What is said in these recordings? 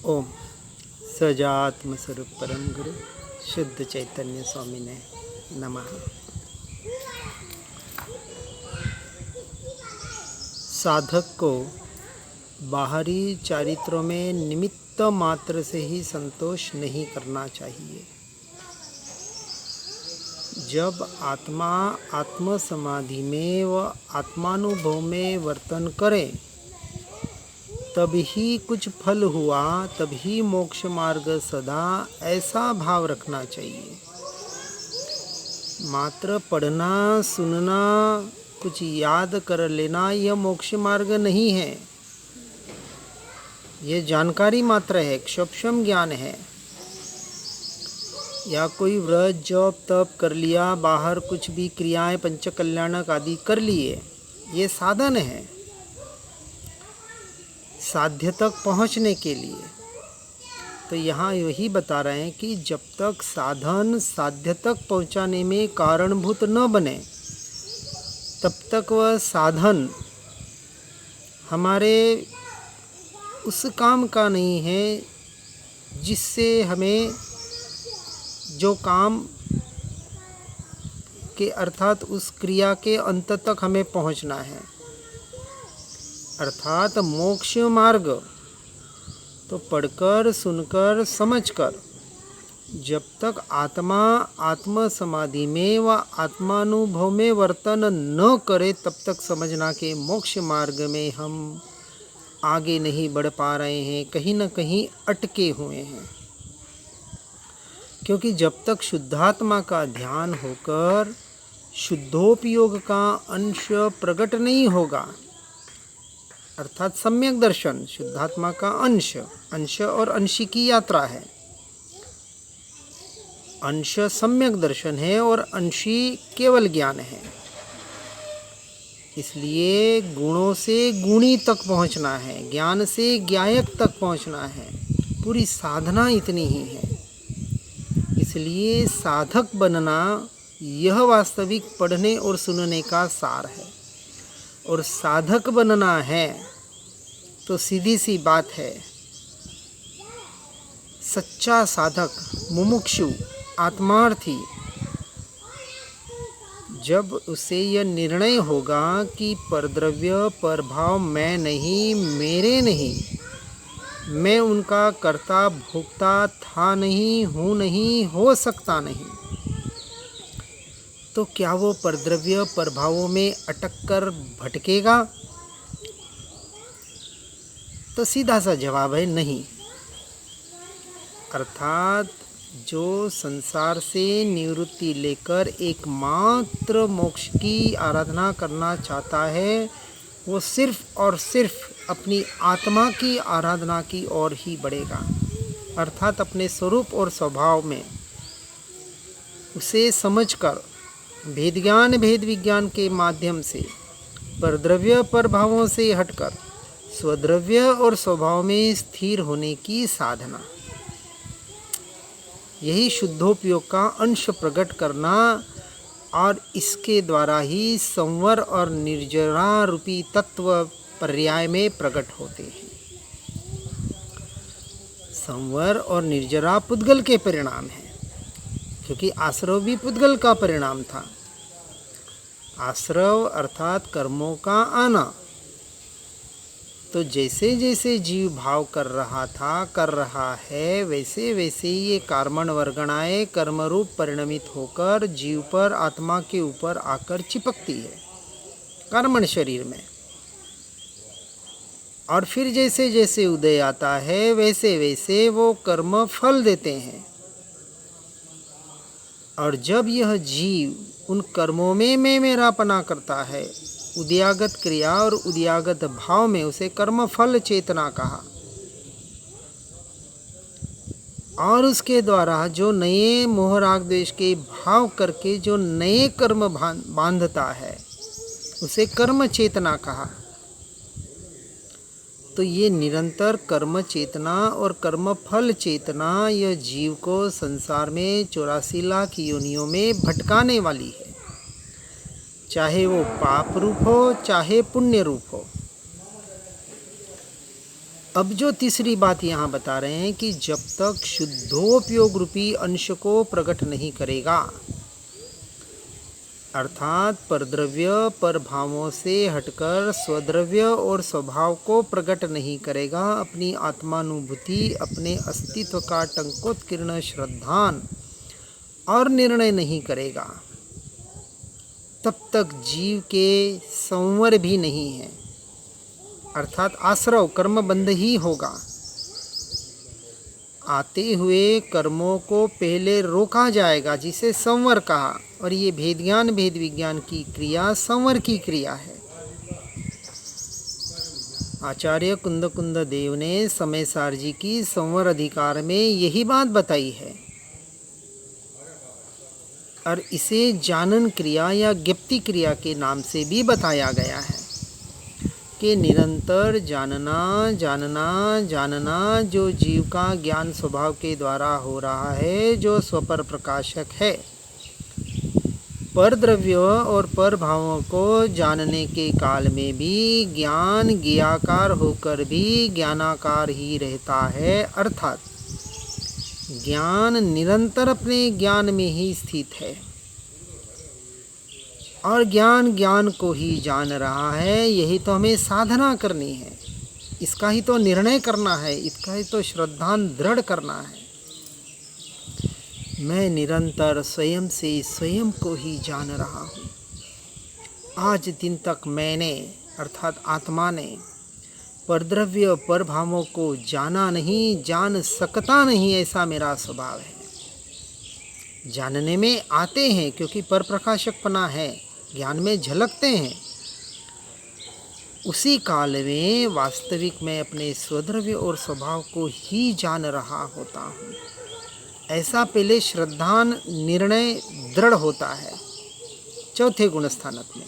ओम सजात्म स्वरूप परम गुरु शुद्ध चैतन्य स्वामी ने नमः। साधक को बाहरी चारित्रों में निमित्त मात्र से ही संतोष नहीं करना चाहिए। जब आत्मा आत्म समाधि में व आत्मानुभव में वर्तन करे तभी कुछ फल हुआ, तभी मोक्ष मार्ग सदा, ऐसा भाव रखना चाहिए। मात्र पढ़ना सुनना कुछ याद कर लेना यह मोक्ष मार्ग नहीं है। यह जानकारी मात्र है, क्षुप्शम ज्ञान है। या कोई व्रत जप तप कर लिया, बाहर कुछ भी क्रियाएं पंचकल्याणक आदि कर लिए, ये साधन है साध्य तक पहुंचने के लिए। तो यहाँ यही बता रहे हैं कि जब तक साधन साध्य तक पहुंचाने में कारणभूत न बने तब तक वह साधन हमारे उस काम का नहीं है जिससे हमें जो काम के अर्थात उस क्रिया के अंत तक हमें पहुंचना है, अर्थात मोक्ष मार्ग। तो पढ़कर सुनकर समझकर जब तक आत्मा आत्म समाधि में व आत्मानुभव में वर्तन न करे तब तक समझना कि मोक्ष मार्ग में हम आगे नहीं बढ़ पा रहे हैं, कहीं न कहीं अटके हुए हैं। क्योंकि जब तक शुद्धात्मा का ध्यान होकर शुद्धोपयोग का अंश प्रकट नहीं होगा, अर्थात सम्यक दर्शन शुद्धात्मा का अंश और अंशी की यात्रा है। अंश सम्यक दर्शन है और अंशी केवल ज्ञान है। इसलिए गुणों से गुणी तक पहुंचना है, ज्ञान से ज्ञायक तक पहुंचना है। पूरी साधना इतनी ही है। इसलिए साधक बनना यह वास्तविक पढ़ने और सुनने का सार है। और साधक बनना है तो सीधी सी बात है, सच्चा साधक मुमुक्षु आत्मार्थी जब उसे यह निर्णय होगा कि परद्रव्य परभाव मैं नहीं, मेरे नहीं, मैं उनका कर्ता भोक्ता था नहीं, हूँ नहीं, हो सकता नहीं, तो क्या वो परद्रव्य प्रभावों में अटक कर भटकेगा? तो सीधा सा जवाब है नहीं। अर्थात जो संसार से निवृत्ति लेकर एकमात्र मोक्ष की आराधना करना चाहता है, वो सिर्फ और सिर्फ अपनी आत्मा की आराधना की ओर ही बढ़ेगा। अर्थात अपने स्वरूप और स्वभाव में उसे समझकर भेद ज्ञान भेद विज्ञान के माध्यम से परद्रव्य प्रभावों से हटकर स्वद्रव्य और स्वभाव में स्थिर होने की साधना, यही शुद्धोपयोग का अंश प्रकट करना। और इसके द्वारा ही संवर और निर्जरा रूपी तत्व पर्याय में प्रकट होते हैं। संवर और निर्जरा पुद्गल के परिणाम है, क्योंकि आश्रव भी पुद्गल का परिणाम था। आश्रव अर्थात कर्मों का आना। तो जैसे जैसे जीव भाव कर रहा है, वैसे वैसे ये कार्मण वर्गणाएं कर्मरूप परिणमित होकर जीव पर आत्मा के ऊपर आकर चिपकती है कर्मण शरीर में। और फिर जैसे जैसे उदय आता है वैसे वैसे वो कर्म फल देते हैं। और जब यह जीव उन कर्मों में मैं मेरापना करता है, उद्यागत क्रिया और उद्यागत भाव में, उसे कर्म फल चेतना कहा। और उसके द्वारा जो नए मोह राग द्वेष के भाव करके जो नए कर्म बांधता है, उसे कर्म चेतना कहा। तो ये निरंतर कर्म चेतना और कर्म फल चेतना यह जीव को संसार में 84 लाख योनियों में भटकाने वाली है, चाहे वो पाप रूप हो चाहे पुण्य रूप हो। अब जो तीसरी बात यहाँ बता रहे हैं कि जब तक शुद्धोपयोग रूपी अंश को प्रकट नहीं करेगा, अर्थात परद्रव्य पर भावों से हटकर स्वद्रव्य और स्वभाव को प्रकट नहीं करेगा, अपनी आत्मानुभूति, अपने अस्तित्व का टंकोत्कीर्ण श्रद्धान और निर्णय नहीं करेगा, तब तक जीव के संवर भी नहीं है, अर्थात आश्रव कर्मबंध ही होगा। आते हुए कर्मों को पहले रोका जाएगा, जिसे संवर कहा, और ये भेद ज्ञान भेद विज्ञान की क्रिया संवर की क्रिया है। आचार्य कुंद देव ने समयसार जी की संवर अधिकार में यही बात बताई है, और इसे जानन क्रिया या ज्ञप्ति क्रिया के नाम से भी बताया गया है कि निरंतर जानना जानना जानना जो जीव का ज्ञान स्वभाव के द्वारा हो रहा है, जो स्वपर प्रकाशक है। पर द्रव्य और पर भावों को जानने के काल में भी ज्ञान ज्ञाकार होकर भी ज्ञानाकार ही रहता है, अर्थात ज्ञान निरंतर अपने ज्ञान में ही स्थित है और ज्ञान ज्ञान को ही जान रहा है। यही तो हमें साधना करनी है, इसका ही तो निर्णय करना है, इसका ही तो श्रद्धान दृढ़ करना है। मैं निरंतर स्वयं से स्वयं को ही जान रहा हूँ। आज दिन तक मैंने अर्थात आत्मा ने परद्रव्य पर भावों को जाना नहीं, जान सकता नहीं, ऐसा मेरा स्वभाव है। जानने में आते हैं क्योंकि पर प्रकाशकपना है, ज्ञान में झलकते हैं। उसी काल में वास्तविक मैं अपने स्वद्रव्य और स्वभाव को ही जान रहा होता हूँ, ऐसा पहले श्रद्धान निर्णय दृढ़ होता है चौथे गुणस्थानक में।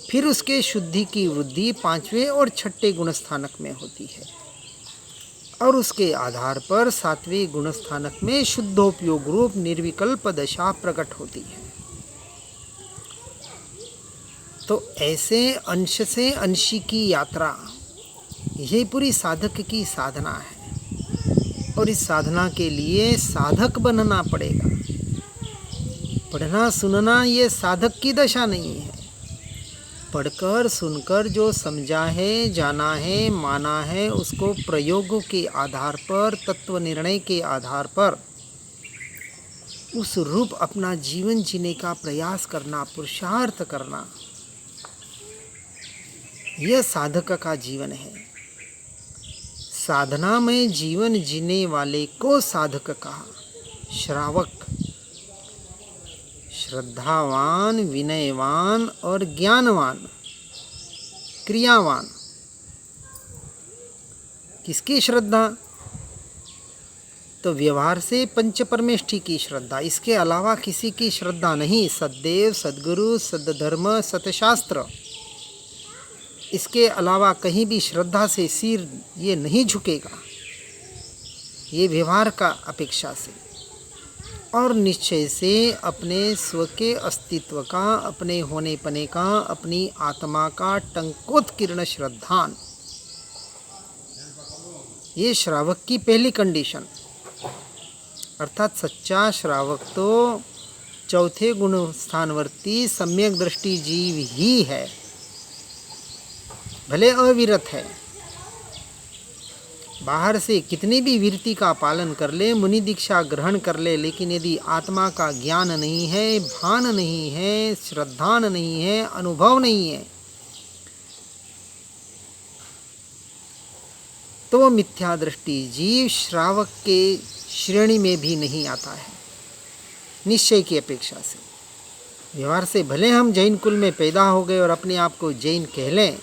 फिर उसके शुद्धि की वृद्धि पांचवें और छठे गुणस्थानक में होती है, और उसके आधार पर सातवें गुणस्थानक में शुद्धोपयोग रूप निर्विकल्प दशा प्रकट होती है। तो ऐसे अंश से अंशी की यात्रा, यही पूरी साधक की साधना है, और इस साधना के लिए साधक बनना पड़ेगा। पढ़ना सुनना ये साधक की दशा नहीं है। पढ़कर सुनकर जो समझा है, जाना है, माना है, उसको प्रयोगों के आधार पर, तत्व निर्णय के आधार पर उस रूप अपना जीवन जीने का प्रयास करना, पुरुषार्थ करना, यह साधक का जीवन है। साधना में जीवन जीने वाले को साधक कहा। श्रावक श्रद्धावान, विनयवान और ज्ञानवान, क्रियावान। किसकी श्रद्धा? तो व्यवहार से पंच परमेष्ठी की श्रद्धा, इसके अलावा किसी की श्रद्धा नहीं। सद्देव, सद्गुरु, सद्धर्म, सतशास्त्र, इसके अलावा कहीं भी श्रद्धा से सिर ये नहीं झुकेगा, ये व्यवहार का अपेक्षा से और निश्चय से अपने स्व के अस्तित्व का, अपने होने पने का, अपनी आत्मा का टंकोत्कीर्ण श्रद्धान, ये श्रावक की पहली कंडीशन। अर्थात सच्चा श्रावक तो चौथे गुण स्थानवर्ती सम्यक दृष्टि जीव ही है, भले अविरत है। बाहर से कितनी भी वीरति का पालन कर ले, मुनि दीक्षा ग्रहण कर ले, लेकिन यदि आत्मा का ज्ञान नहीं है, भान नहीं है, श्रद्धान नहीं है, अनुभव नहीं है, तो वो मिथ्या दृष्टि जीव श्रावक के श्रेणी में भी नहीं आता है, निश्चय की अपेक्षा से। व्यवहार से भले हम जैन कुल में पैदा हो गए और अपने आप को जैन कह लें,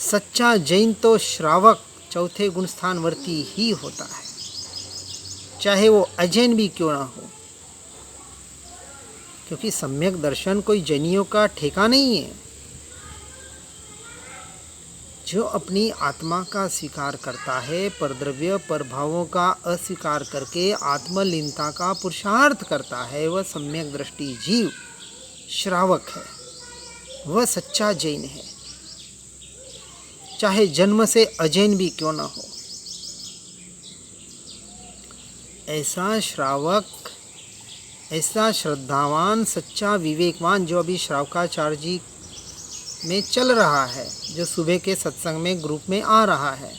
सच्चा जैन तो श्रावक चौथे गुणस्थानवर्ती ही होता है, चाहे वो अजैन भी क्यों ना हो, क्योंकि सम्यक दर्शन कोई जैनियों का ठेका नहीं है। जो अपनी आत्मा का स्वीकार करता है, परद्रव्य परभावों का अस्वीकार करके आत्मलीनता का पुरुषार्थ करता है, वह सम्यक दृष्टि जीव श्रावक है, वह सच्चा जैन है। चाहे जन्म से अजैन भी क्यों न हो। ऐसा श्रावक, ऐसा श्रद्धावान, सच्चा विवेकवान जो अभी श्रावकाचार्य जी में चल रहा है, जो सुबह के सत्संग में ग्रुप में आ रहा है,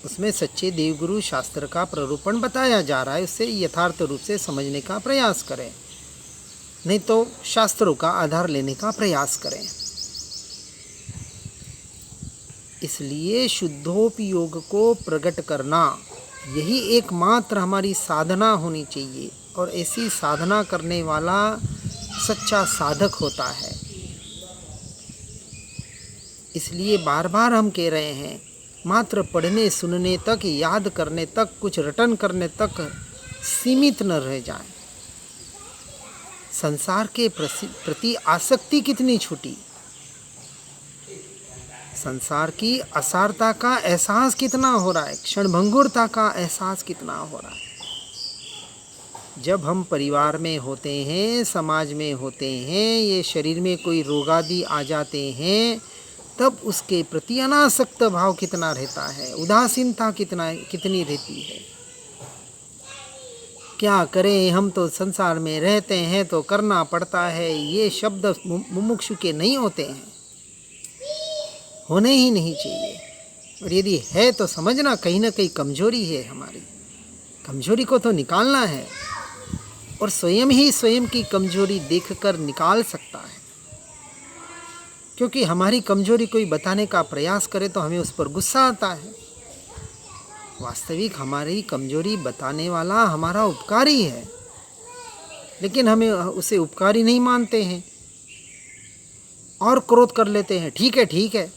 उसमें सच्चे देवगुरु शास्त्र का प्ररूपण बताया जा रहा है। उससे यथार्थ रूप से समझने का प्रयास करें, नहीं तो शास्त्रों का आधार लेने का प्रयास करें। इसलिए शुद्धोपयोग को प्रकट करना यही एकमात्र हमारी साधना होनी चाहिए, और ऐसी साधना करने वाला सच्चा साधक होता है। इसलिए बार बार हम कह रहे हैं, मात्र पढ़ने सुनने तक, याद करने तक, कुछ रटन करने तक सीमित न रह जाएं। संसार के प्रति आसक्ति कितनी छूटी, संसार की असारता का एहसास कितना हो रहा है, क्षणभंगुरता का एहसास कितना हो रहा है। जब हम परिवार में होते हैं, समाज में होते हैं, ये शरीर में कोई रोगादि आ जाते हैं, तब उसके प्रति अनासक्त भाव कितना रहता है, उदासीनता कितनी रहती है। क्या करें, हम तो संसार में रहते हैं तो करना पड़ता है, ये शब्द मुमुक्षु के नहीं होते हैं, होने ही नहीं चाहिए। और यदि है तो समझना कहीं ना कहीं कमजोरी है, हमारी कमजोरी को तो निकालना है, और स्वयं ही स्वयं की कमजोरी देखकर निकाल सकता है। क्योंकि हमारी कमजोरी कोई बताने का प्रयास करे तो हमें उस पर गुस्सा आता है। वास्तविक हमारी कमजोरी बताने वाला हमारा उपकारी है, लेकिन हमें उसे उपकारी नहीं मानते हैं और क्रोध कर लेते हैं। ठीक है ठीक है,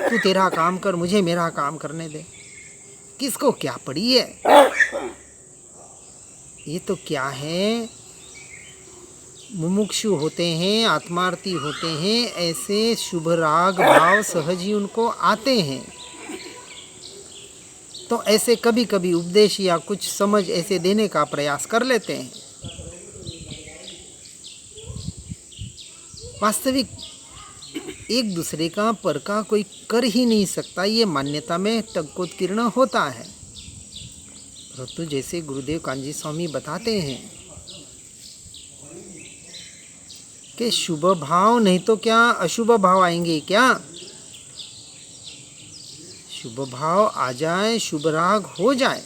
तू तेरा काम कर, मुझे मेरा काम करने दे। किसको क्या पड़ी है? ये तो क्या है, मुमुक्षु होते हैं, आत्मार्थी होते हैं, ऐसे शुभ राग भाव सहज ही उनको आते हैं, तो ऐसे कभी कभी उपदेश या कुछ समझ ऐसे देने का प्रयास कर लेते हैं। वास्तविक एक दूसरे का पर का कोई कर ही नहीं सकता, ये मान्यता में टंकोत्कीर्ण होता है। परंतु जैसे गुरुदेव कांजी स्वामी बताते हैं कि शुभ भाव नहीं तो क्या अशुभ भाव आएंगे क्या? शुभ भाव आ जाए, शुभ राग हो जाए,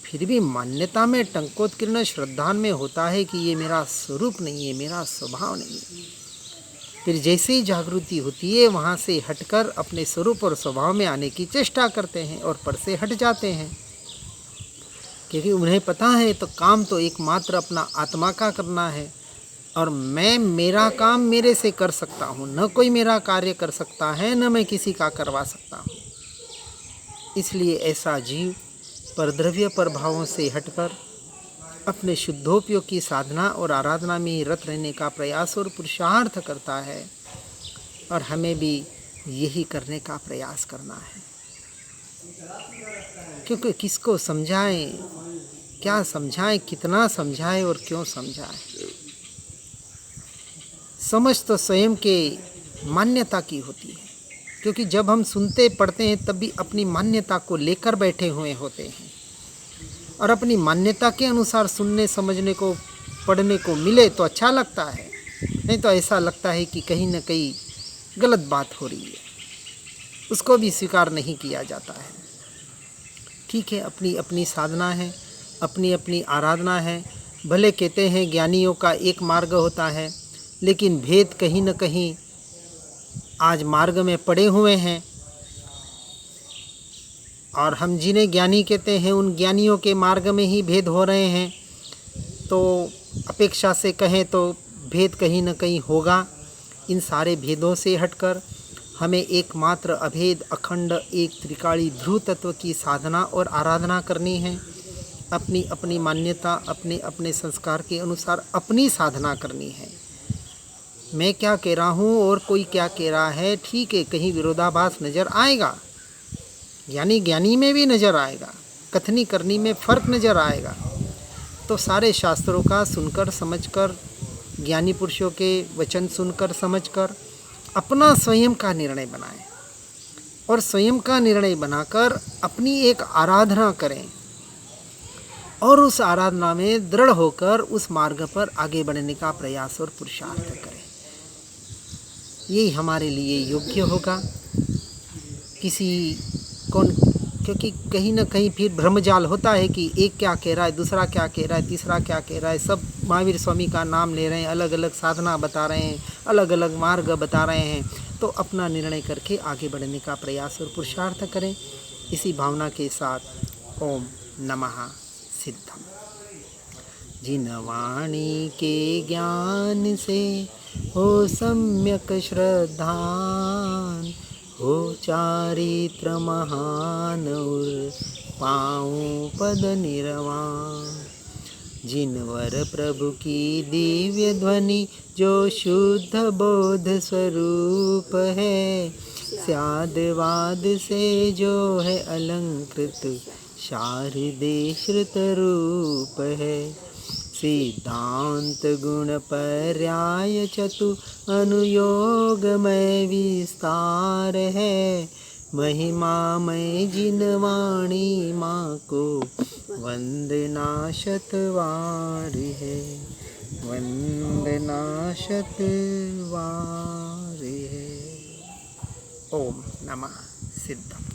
फिर भी मान्यता में टंकोत्कीर्ण श्रद्धा में होता है कि ये मेरा स्वरूप नहीं है, मेरा स्वभाव नहीं है। फिर जैसे ही जागृति होती है, वहाँ से हटकर अपने स्वरूप और स्वभाव में आने की चेष्टा करते हैं और पर से हट जाते हैं, क्योंकि उन्हें पता है तो काम तो एकमात्र अपना आत्मा का करना है, और मैं मेरा काम मेरे से कर सकता हूँ, न कोई मेरा कार्य कर सकता है, न मैं किसी का करवा सकता हूँ। इसलिए ऐसा जीव परद्रव्य पर भावों से हटकर अपने शुद्धोपयोग की साधना और आराधना में ही रत रहने का प्रयास और पुरुषार्थ करता है, और हमें भी यही करने का प्रयास करना है। क्योंकि किसको समझाएं, क्या समझाएं, कितना समझाएं और क्यों समझाएं? समझ तो स्वयं के मान्यता की होती है, क्योंकि जब हम सुनते पढ़ते हैं तब भी अपनी मान्यता को लेकर बैठे हुए होते हैं, और अपनी मान्यता के अनुसार सुनने समझने को पढ़ने को मिले तो अच्छा लगता है, नहीं तो ऐसा लगता है कि कहीं न कहीं गलत बात हो रही है, उसको भी स्वीकार नहीं किया जाता है। ठीक है, अपनी अपनी साधना है, अपनी अपनी आराधना है। भले कहते हैं ज्ञानियों का एक मार्ग होता है, लेकिन भेद कहीं न कहीं आज मार्ग में पड़े हुए हैं, और हम जिन्हें ज्ञानी कहते हैं उन ज्ञानियों के मार्ग में ही भेद हो रहे हैं। तो अपेक्षा से कहें तो भेद कहीं न कहीं होगा। इन सारे भेदों से हटकर हमें एकमात्र अभेद अखंड एक त्रिकाली ध्रुव तत्व की साधना और आराधना करनी है। अपनी अपनी मान्यता, अपने अपने संस्कार के अनुसार अपनी साधना करनी है। मैं क्या कह रहा हूँ और कोई क्या कह रहा है, ठीक है, कहीं विरोधाभास नज़र आएगा, यानी ज्ञानी में भी नज़र आएगा, कथनी करनी में फ़र्क नज़र आएगा। तो सारे शास्त्रों का सुनकर समझकर, ज्ञानी पुरुषों के वचन सुनकर समझकर अपना स्वयं का निर्णय बनाएं और स्वयं का निर्णय बनाकर अपनी एक आराधना करें और उस आराधना में दृढ़ होकर उस मार्ग पर आगे बढ़ने का प्रयास और पुरुषार्थ करें। यही हमारे लिए योग्य होगा। किसी कौन, क्योंकि कहीं ना कहीं फिर भ्रमजाल होता है कि एक क्या कह रहा है, दूसरा क्या कह रहा है, तीसरा क्या कह रहा है, सब महावीर स्वामी का नाम ले रहे हैं, अलग अलग साधना बता रहे हैं, अलग अलग मार्ग बता रहे हैं। तो अपना निर्णय करके आगे बढ़ने का प्रयास और पुरुषार्थ करें। इसी भावना के साथ ओम नमः सिद्धम। जिन वाणी के ज्ञान से हो सम्यक श्रद्धान, हो चारित्र महान और पाऊँ पद निर्वाण। जिनवर प्रभु की दिव्य ध्वनि जो शुद्ध बोध स्वरूप है, स्यादवाद से जो है अलंकृत शारदे श्रुत रूप है। सिद्धांत गुण पर्याय चतु अनुयोगमय विस्तार है। महिमामय जिन वाणी माँ को वंदना शतवार है, वंदना शतवार है। ओम नमः सिद्धम।